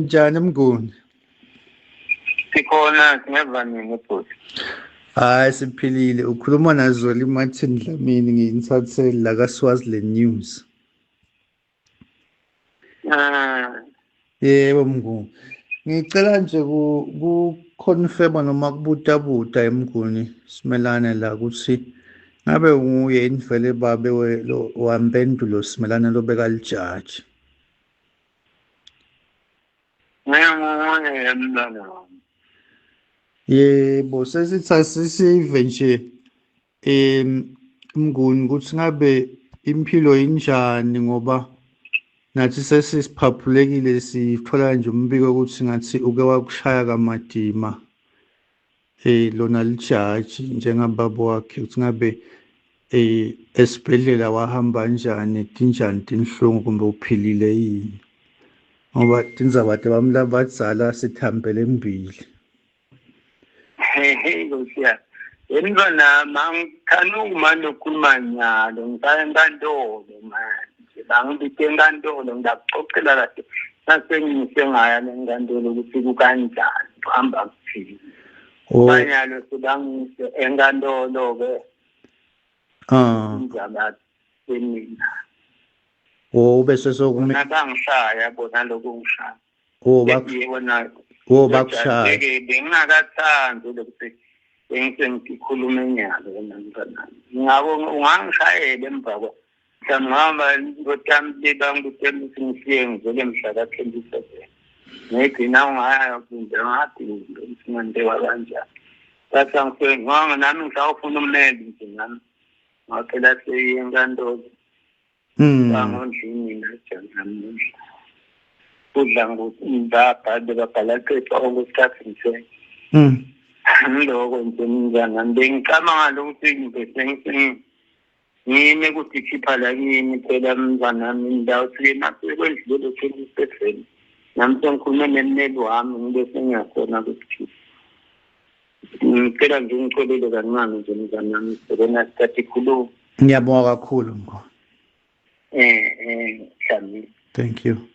Njani Mnguni? Sikhona singeva nini futhi? Hayi siphilile. Ukhuluma naZoli Martin Dlamini ngiyinithatheli la kaSwaziland News. Yebo Mnguni. Ngicela nje ku-confirm noma kubutabuta eMnguni simelane la ukuthi ngabe nguye indvele babe wampendulo simelane lobeka lijaji. Nginguye mntwana wami. Yebo sesithi asisive nje Mnguni ukuthi ngabe impilo injani ngoba nathi sesiphaphulekile sithola nje umbiko ukuthi ngathi uke wakushaya kaMadima lona lijaji njengababa wakhe ukuthi ngabe esibhedlela wahamba kanjani tinjani tinhlungu kumbe uphilile yini ngoba tindzaba bami labadzala sithambele embili. Hey Nkosi. Yena mangkhana umane ukukhuluma nyalo ngicela enkantolo manje. Bangibike enkantolo ngiyakuxoxela kahle. Nasengise ngaya lenkantolo ukuthi kukanjani uhamba kuphila. Manyalo sebangise enkantolo ke. Indaba emina. Bese sokumele bangishaya bona lokungishaya. Bakushaya. Bakushaya. Bengingakathandi ukuthi bengikhulume nyalo mntwana. Ngabo ungangishayela emva kwa mhlawumbe ngotambi bangikutshela ukuthi ngisiye ngizole mhla ka 27. Ngigcina ungaya kumbe ngathi ngimande kanjani. Bathi ngifike nami ngisawufuna umnene nje nami. Ngacela seyenkantolo. Bangondlini najana kudla ngobaba babhalaqetha okwesikhathi nje. Ngiloko nje mngana bengicabanga ukuthi ngibese ngime ukuthi khipha la kimi phela mngana nami indawo siye nasekwendlule 27 nami sengikhulume nemneli wami ngibese ngiyakhona ukuthi ngicela nje ngixolele kancane nje mngana nami sebona sithatha ikhulumo. Ngiyabonga kakhulu Mnguni. Thank you. Thank you.